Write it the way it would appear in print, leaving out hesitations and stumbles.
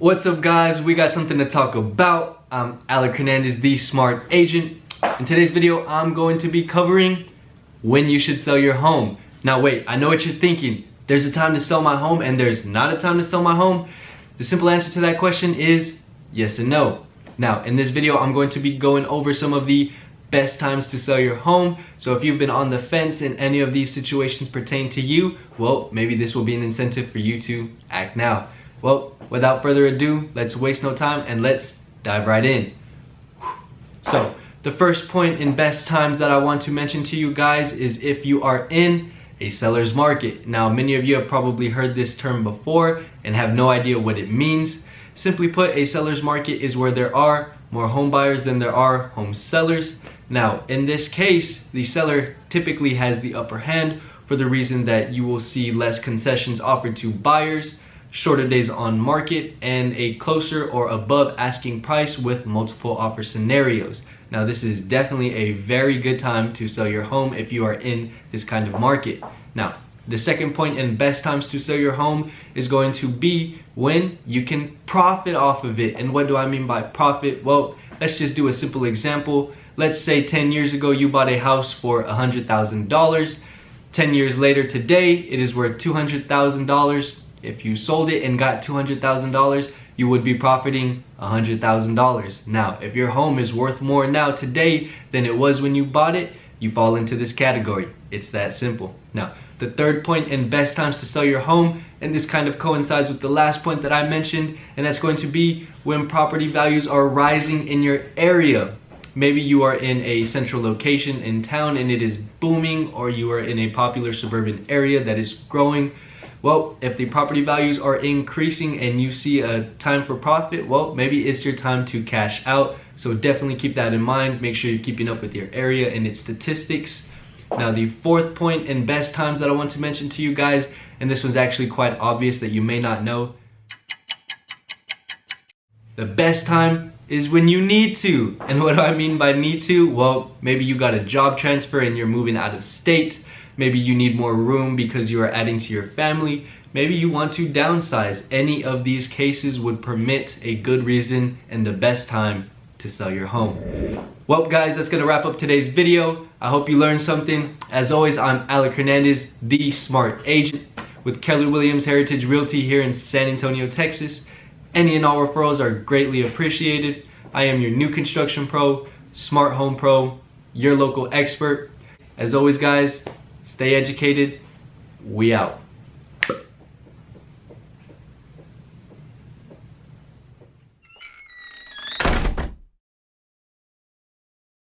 What's up, guys? We got something to talk about. I'm Alec Hernandez, the smart agent. In today's video, I'm going to be covering when you should sell your home. Now wait, I know what you're thinking. There's a time to sell my home and there's not a time to sell my home. The simple answer to that question is yes and no. Now, in this video, I'm going to be going over some of the best times to sell your home. So if you've been on the fence and any of these situations pertain to you, well, maybe this will be an incentive for you to act now. Well, without further ado, let's waste no time and let's dive right in. So, the first point in best times that I want to mention to you guys is if you are in a seller's market. Now, many of you have probably heard this term before and have no idea what it means. Simply put, a seller's market is where there are more home buyers than there are home sellers. Now, in this case, the seller typically has the upper hand for the reason that you will see less concessions offered to buyers, shorter days on market, and a closer or above asking price with multiple offer scenarios. Now, this is definitely a very good time to sell your home if you are in this kind of market. Now, the second point in best times to sell your home is going to be when you can profit off of it. And what do I mean by profit? Well, let's just do a simple example. Let's say 10 years ago you bought a house for $100,000. 10 years later today, it is worth $200,000. If you sold it and got $200,000, you would be profiting $100,000. Now, if your home is worth more now today than it was when you bought it, you fall into this category. It's that simple. Now, the third point in best times to sell your home, and this kind of coincides with the last point that I mentioned, and that's going to be when property values are rising in your area. Maybe you are in a central location in town and it is booming, or you are in a popular suburban area that is growing. Well, if the property values are increasing and you see a time for profit, well, maybe it's your time to cash out. So definitely keep that in mind. Make sure you're keeping up with your area and its statistics. Now, the fourth point in best times that I want to mention to you guys, and this one's actually quite obvious that you may not know. The best time is when you need to. And what do I mean by need to? Well, maybe you got a job transfer and you're moving out of state. Maybe you need more room because you are adding to your family. Maybe you want to downsize. Any of these cases would permit a good reason and the best time to sell your home. Well, guys, that's gonna wrap up today's video. I hope you learned something. As always, I'm Alec Hernandez, the smart agent with Keller Williams Heritage Realty here in San Antonio, Texas. Any and all referrals are greatly appreciated. I am your new construction pro, smart home pro, your local expert. As always, guys, stay educated. We out.